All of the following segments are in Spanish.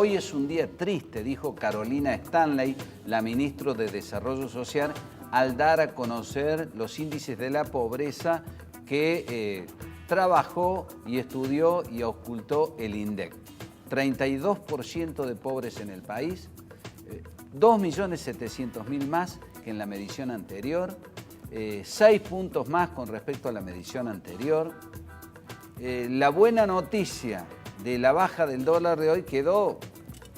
Hoy es un día triste, dijo Carolina Stanley, la ministra de Desarrollo Social, al dar a conocer los índices de la pobreza que trabajó y estudió y ocultó el INDEC. 32% de pobres en el país, 2.700.000 más que en la medición anterior, 6 puntos más con respecto a la medición anterior. La buena noticia de la baja del dólar de hoy quedó,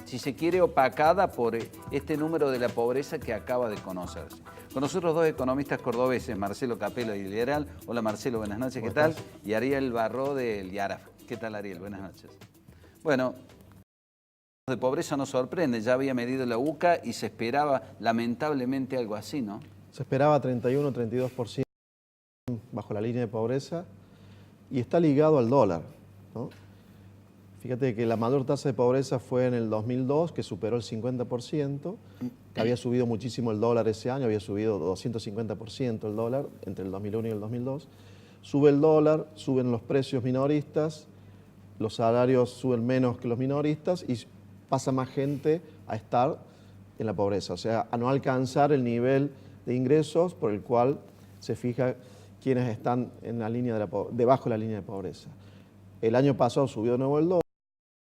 si se quiere, opacada por este número de la pobreza que acaba de conocerse. Con nosotros dos economistas cordobeses, Marcelo Capelo y Liberal. Hola Marcelo, buenas noches, ¿qué tal? Y Ariel Barró del IARAF. ¿Qué tal Ariel? Buenas noches. Bueno, de pobreza no sorprende, ya había medido la UCA y se esperaba lamentablemente algo así, ¿no? Se esperaba 31-32% bajo la línea de pobreza y está ligado al dólar, ¿no? Fíjate que la mayor tasa de pobreza fue en el 2002, que superó el 50%, que había subido muchísimo el dólar ese año, había subido 250% el dólar entre el 2001 y el 2002. Sube el dólar, suben los precios minoristas, los salarios suben menos que los minoristas y pasa más gente a estar en la pobreza, o sea, a no alcanzar el nivel de ingresos por el cual se fija quienes están en la línea debajo de la línea de pobreza. El año pasado subió de nuevo el dólar.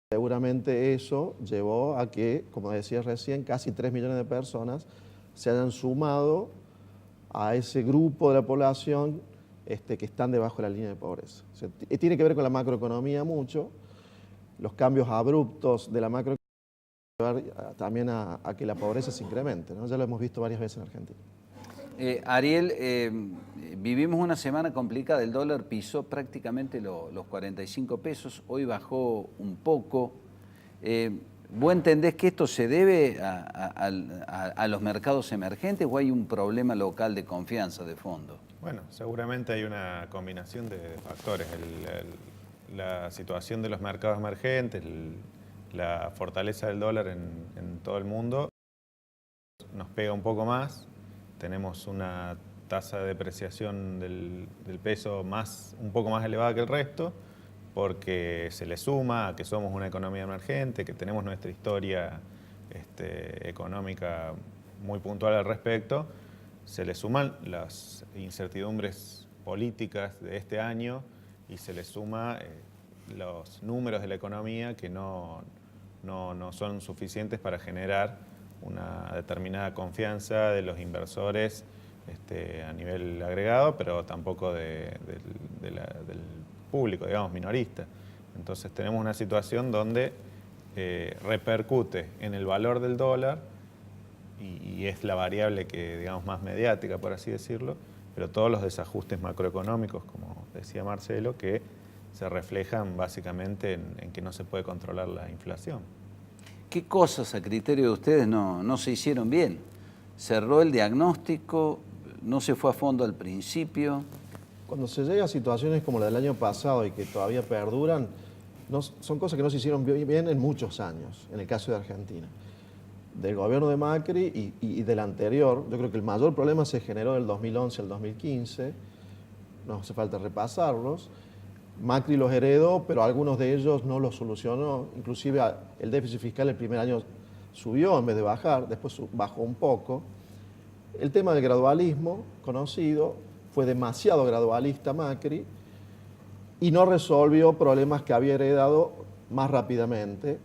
Seguramente eso llevó a que, como decía recién, casi 3 millones de personas se hayan sumado a ese grupo de la población que están debajo de la línea de pobreza. O sea, tiene que ver con la macroeconomía mucho, los cambios abruptos de la macroeconomía llevar también a que la pobreza se incremente, ¿no? Ya lo hemos visto varias veces en Argentina. Ariel, vivimos una semana complicada, el dólar pisó prácticamente los 45 pesos, hoy bajó un poco. ¿Vos entendés que esto se debe a los mercados emergentes o hay un problema local de confianza de fondo? Bueno, seguramente hay una combinación de factores. La situación de los mercados emergentes, la fortaleza del dólar en todo el mundo nos pega un poco más. Tenemos una tasa de depreciación del peso un poco más elevada que el resto, porque se le suma a que somos una economía emergente, que tenemos nuestra historia económica muy puntual al respecto. Se le suman las incertidumbres políticas de este año y se le suma los números de la economía que no son suficientes para generar una determinada confianza de los inversores a nivel agregado, pero tampoco del público, digamos, minorista. Entonces tenemos una situación donde repercute en el valor del dólar y es la variable que, digamos, más mediática, por así decirlo, pero todos los desajustes macroeconómicos, como decía Marcelo, que se reflejan básicamente en que no se puede controlar la inflación. ¿Qué cosas a criterio de ustedes no se hicieron bien? ¿Cerró el diagnóstico? ¿No se fue a fondo al principio? Cuando se llega a situaciones como la del año pasado y que todavía perduran, son cosas que no se hicieron bien en muchos años, en el caso de Argentina. Del gobierno de Macri y del anterior, yo creo que el mayor problema se generó del 2011 al 2015, no hace falta repasarlos. Macri los heredó, pero algunos de ellos no los solucionó. Inclusive el déficit fiscal el primer año subió en vez de bajar, después bajó un poco. El tema del gradualismo, conocido, fue demasiado gradualista Macri y no resolvió problemas que había heredado más rápidamente.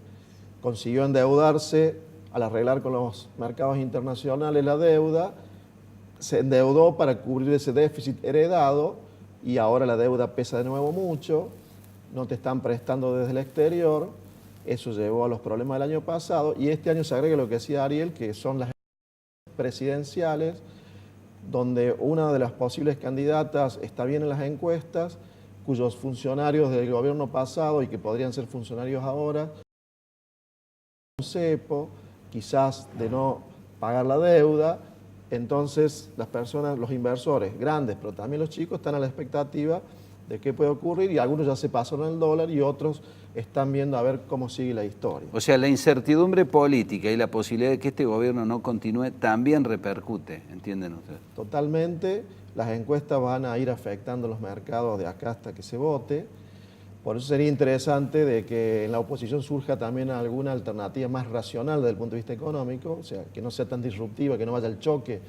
Consiguió endeudarse al arreglar con los mercados internacionales la deuda, se endeudó para cubrir ese déficit heredado y ahora la deuda pesa de nuevo mucho, no te están prestando desde el exterior, eso llevó a los problemas del año pasado y este año se agrega lo que decía Ariel, que son las presidenciales, donde una de las posibles candidatas está bien en las encuestas, cuyos funcionarios del gobierno pasado y que podrían ser funcionarios ahora, un cepo, quizás de no pagar la deuda. Entonces las personas, los inversores grandes, pero también los chicos, están a la expectativa de qué puede ocurrir y algunos ya se pasaron al dólar y otros están viendo a ver cómo sigue la historia. O sea, la incertidumbre política y la posibilidad de que este gobierno no continúe también repercute, ¿entienden ustedes? Totalmente, las encuestas van a ir afectando los mercados de acá hasta que se vote. Por eso sería interesante de que en la oposición surja también alguna alternativa más racional desde el punto de vista económico, o sea, que no sea tan disruptiva, que no vaya al choque,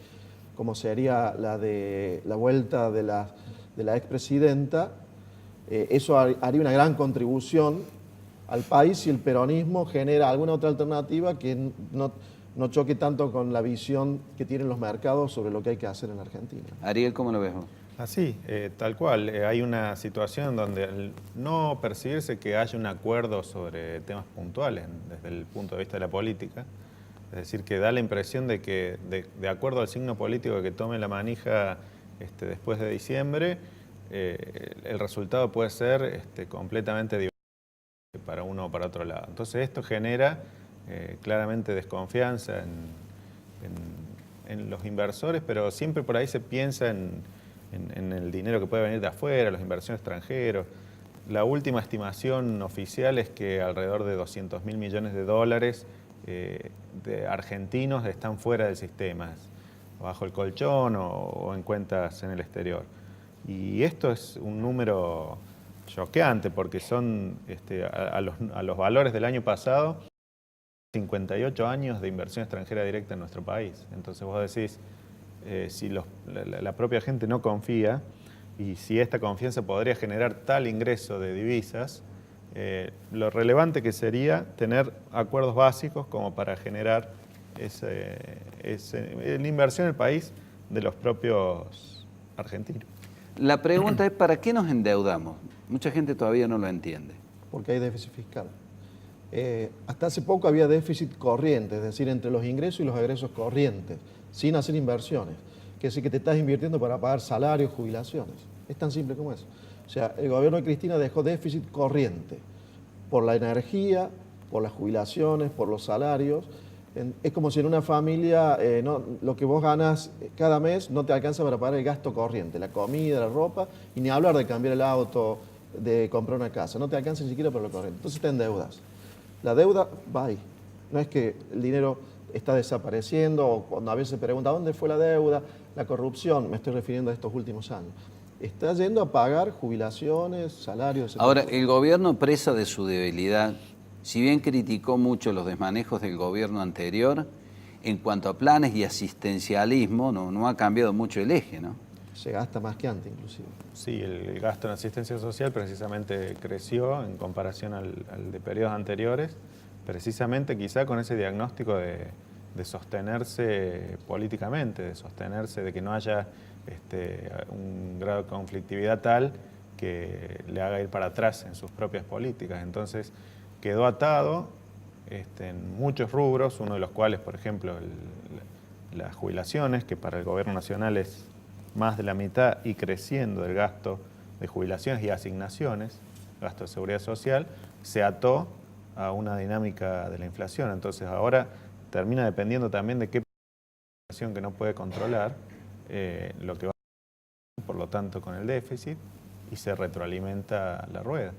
como sería la de la vuelta de la expresidenta. Eso haría una gran contribución al país si el peronismo genera alguna otra alternativa que no choque tanto con la visión que tienen los mercados sobre lo que hay que hacer en Argentina. Ariel, ¿cómo lo ves vos? Así, tal cual. Hay una situación donde al no percibirse que haya un acuerdo sobre temas puntuales desde el punto de vista de la política, es decir, que da la impresión de que de acuerdo al signo político que tome la manija después de diciembre, el resultado puede ser completamente diferente para uno o para otro lado. Entonces esto genera claramente desconfianza en los inversores, pero siempre por ahí se piensa en el dinero que puede venir de afuera, los inversiones extranjeros. La última estimación oficial es que alrededor de 200.000 millones de dólares de argentinos están fuera del sistema, bajo el colchón o en cuentas en el exterior. Y esto es un número choqueante porque son a los valores del año pasado 58 años de inversión extranjera directa en nuestro país. Entonces vos decís, si la propia gente no confía y si esta confianza podría generar tal ingreso de divisas, lo relevante que sería tener acuerdos básicos como para generar la inversión en el país de los propios argentinos. La pregunta es, ¿para qué nos endeudamos? Mucha gente todavía no lo entiende. Porque hay déficit fiscal. Hasta hace poco había déficit corriente, es decir, entre los ingresos y los egresos corrientes, sin hacer inversiones. Que es decir, que te estás invirtiendo para pagar salarios, jubilaciones. Es tan simple como eso. O sea, el gobierno de Cristina dejó déficit corriente por la energía, por las jubilaciones, por los salarios. Es como si en una familia lo que vos ganas cada mes no te alcanza para pagar el gasto corriente, la comida, la ropa, y ni hablar de cambiar el auto, de comprar una casa. No te alcanza ni siquiera para lo corriente. Entonces te endeudas. La deuda va ahí. No es que el dinero está desapareciendo o cuando a veces se pregunta ¿dónde fue la deuda? La corrupción, me estoy refiriendo a estos últimos años. Está yendo a pagar jubilaciones, salarios. Ahora, el gobierno, presa de su debilidad, si bien criticó mucho los desmanejos del gobierno anterior, en cuanto a planes y asistencialismo, no ha cambiado mucho el eje, ¿no? Se gasta más que antes, inclusive. Sí, el gasto en asistencia social precisamente creció en comparación al de periodos anteriores, precisamente quizá con ese diagnóstico de sostenerse políticamente, de sostenerse, de que no haya un grado de conflictividad tal que le haga ir para atrás en sus propias políticas. Entonces quedó atado en muchos rubros, uno de los cuales, por ejemplo, las jubilaciones, que para el gobierno nacional es más de la mitad y creciendo del gasto de jubilaciones y asignaciones, gasto de seguridad social, se ató a una dinámica de la inflación. Entonces ahora termina dependiendo también de qué inflación que no puede controlar, lo que va a hacer, por lo tanto, con el déficit, y se retroalimenta la rueda.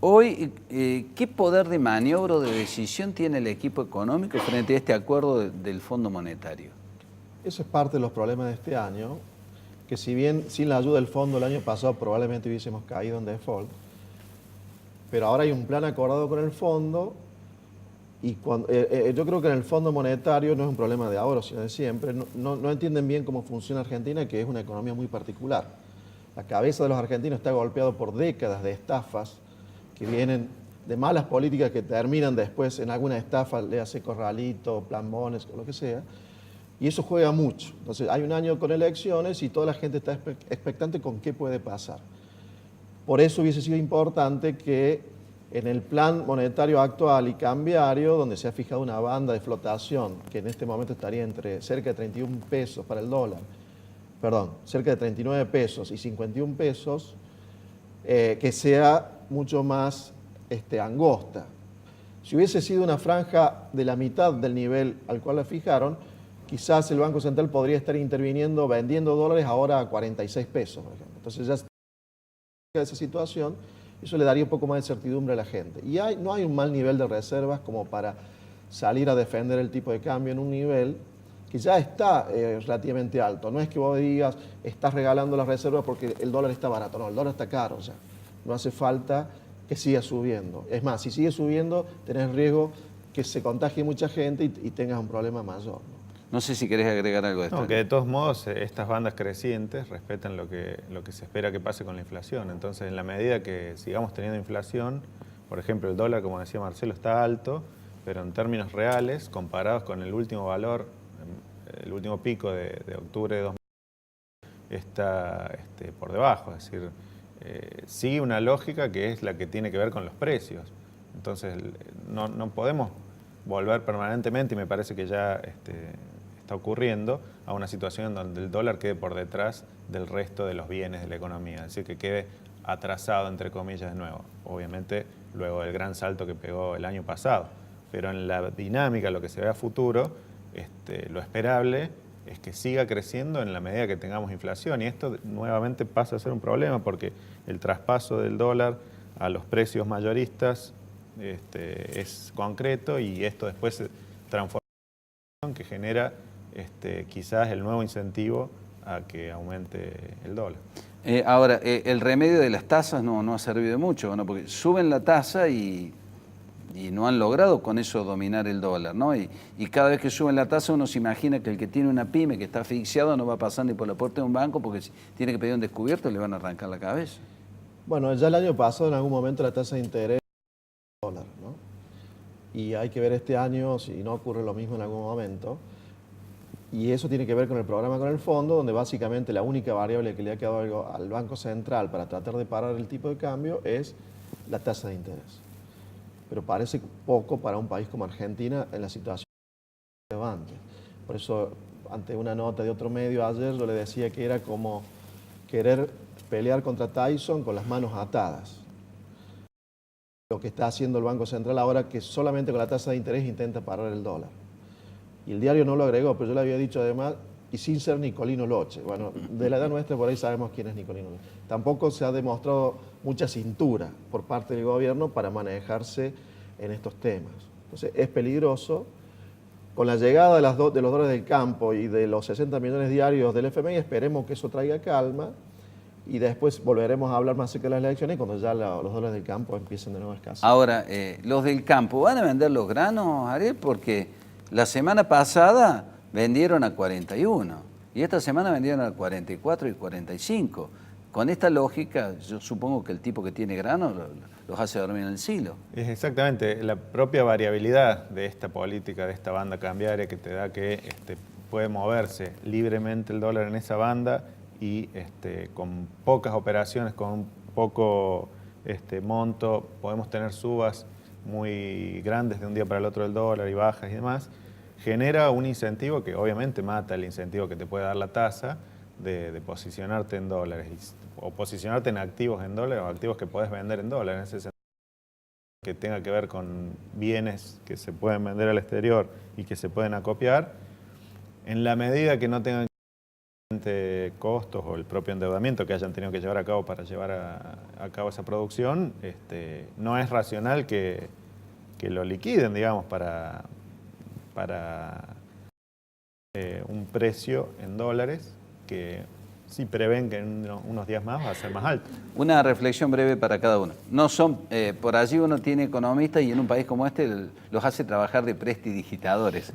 Hoy, ¿qué poder de maniobra o de decisión tiene el equipo económico frente a este acuerdo del Fondo Monetario? Eso es parte de los problemas de este año, que si bien sin la ayuda del fondo el año pasado probablemente hubiésemos caído en default, pero ahora hay un plan acordado con el fondo y yo creo que en el Fondo Monetario no es un problema de ahora, sino de siempre. No entienden bien cómo funciona Argentina, que es una economía muy particular. La cabeza de los argentinos está golpeado por décadas de estafas que vienen de malas políticas que terminan después en alguna estafa, le hace corralito, plan Bones, lo que sea. Y eso juega mucho. Entonces hay un año con elecciones y toda la gente está expectante con qué puede pasar. Por eso hubiese sido importante que en el plan monetario actual y cambiario, donde se ha fijado una banda de flotación, que en este momento estaría entre cerca de 31 pesos para el dólar, perdón, cerca de 39 pesos y 51 pesos, que sea mucho más angosta. Si hubiese sido una franja de la mitad del nivel al cual la fijaron, quizás el Banco Central podría estar interviniendo, vendiendo dólares ahora a 46 pesos, por ejemplo. Entonces ya de esa situación, eso le daría un poco más de certidumbre a la gente. Y no hay un mal nivel de reservas como para salir a defender el tipo de cambio en un nivel que ya está relativamente alto. No es que vos digas, estás regalando las reservas porque el dólar está barato. No, el dólar está caro. O sea, no hace falta que siga subiendo. Es más, si sigue subiendo, tenés riesgo que se contagie mucha gente y tengas un problema mayor, ¿no? No sé si querés agregar algo de esto. No, que de todos modos estas bandas crecientes respetan lo que se espera que pase con la inflación. Entonces, en la medida que sigamos teniendo inflación, por ejemplo, el dólar, como decía Marcelo, está alto, pero en términos reales, comparados con el último valor, el último pico de octubre de 2000, está por debajo. Es decir, sigue una lógica que es la que tiene que ver con los precios. Entonces, no podemos volver permanentemente, y me parece que ya está ocurriendo, a una situación en donde el dólar quede por detrás del resto de los bienes de la economía, es decir, que quede atrasado, entre comillas, de nuevo. Obviamente, luego del gran salto que pegó el año pasado. Pero en la dinámica, lo que se ve a futuro, lo esperable es que siga creciendo en la medida que tengamos inflación. Y esto nuevamente pasa a ser un problema porque el traspaso del dólar a los precios mayoristas es concreto, y esto después se transforma en que genera quizás el nuevo incentivo a que aumente el dólar. Ahora, el remedio de las tasas no ha servido de mucho, ¿no? Porque suben la tasa y no han logrado con eso dominar el dólar, ¿no? Y cada vez que suben la tasa uno se imagina que el que tiene una pyme que está asfixiado no va a pasar ni por la puerta de un banco porque si tiene que pedir un descubierto le van a arrancar la cabeza. Bueno, ya el año pasado en algún momento la tasa de interés dólar, ¿no? Y hay que ver este año si no ocurre lo mismo en algún momento. Y eso tiene que ver con el programa con el fondo, donde básicamente la única variable que le ha quedado al Banco Central para tratar de parar el tipo de cambio es la tasa de interés. Pero parece poco para un país como Argentina en la situación relevante. Por eso, ante una nota de otro medio ayer, yo le decía que era como querer pelear contra Tyson con las manos atadas. Lo que está haciendo el Banco Central ahora, que solamente con la tasa de interés intenta parar el dólar. Y el diario no lo agregó, pero yo le había dicho además, y sin ser Nicolino Loche. Bueno, de la edad nuestra por ahí sabemos quién es Nicolino Loche. Tampoco se ha demostrado mucha cintura por parte del gobierno para manejarse en estos temas. Entonces es peligroso. Con la llegada de los dólares del campo y de los 60 millones diarios del FMI, esperemos que eso traiga calma y después volveremos a hablar más cerca de las elecciones cuando ya los dólares del campo empiecen de nuevo a escasear. Ahora, los del campo, ¿van a vender los granos, Ariel? Porque la semana pasada vendieron a 41 y esta semana vendieron a 44 y 45. Con esta lógica, yo supongo que el tipo que tiene granos los hace dormir en el silo. Es exactamente la propia variabilidad de esta política, de esta banda cambiaria, que te da que puede moverse libremente el dólar en esa banda y con pocas operaciones, con un poco monto, podemos tener subas muy grandes de un día para el otro del dólar y bajas y demás. Genera un incentivo que obviamente mata el incentivo que te puede dar la tasa de posicionarte en dólares o posicionarte en activos en dólares o activos que puedes vender en dólares, en ese sentido que tenga que ver con bienes que se pueden vender al exterior y que se pueden acopiar, en la medida que no tengan costos o el propio endeudamiento que hayan tenido que llevar a cabo para llevar a cabo esa producción, no es racional que lo liquiden, digamos, para un precio en dólares que sí prevén que en unos días más va a ser más alto. Una reflexión breve para cada uno. No son, por allí uno tiene economistas y en un país como este los hace trabajar de prestidigitadores.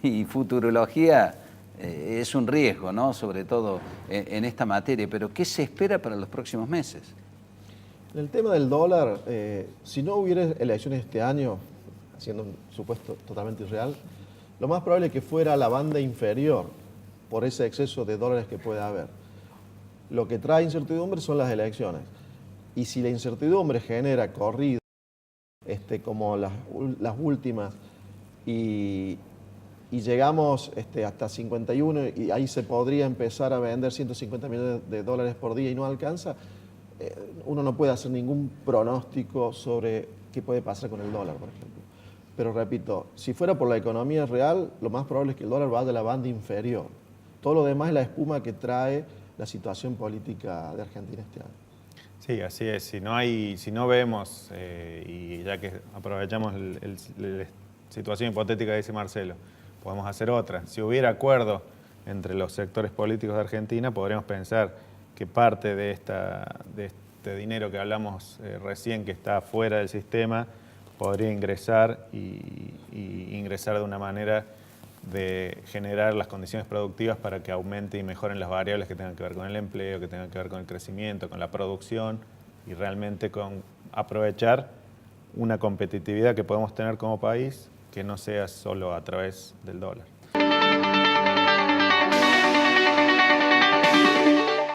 Y futurología es un riesgo, ¿no? Sobre todo en esta materia. Pero ¿qué se espera para los próximos meses? En el tema del dólar, si no hubiera elecciones este año, haciendo un supuesto totalmente irreal, lo más probable es que fuera la banda inferior por ese exceso de dólares que puede haber. Lo que trae incertidumbre son las elecciones. Y si la incertidumbre genera corridas como las últimas y llegamos hasta 51 y ahí se podría empezar a vender 150 millones de dólares por día y no alcanza, uno no puede hacer ningún pronóstico sobre qué puede pasar con el dólar, por ejemplo. Pero repito, si fuera por la economía real, lo más probable es que el dólar vaya a la banda inferior. Todo lo demás es la espuma que trae la situación política de Argentina este año. Sí, así es. Si no vemos, y ya que aprovechamos la situación hipotética que dice Marcelo, podemos hacer otra. Si hubiera acuerdo entre los sectores políticos de Argentina, podríamos pensar que parte de este dinero que hablamos recién, que está fuera del sistema, podría ingresar y ingresar de una manera de generar las condiciones productivas para que aumente y mejoren las variables que tengan que ver con el empleo, que tengan que ver con el crecimiento, con la producción y realmente con aprovechar una competitividad que podemos tener como país que no sea solo a través del dólar.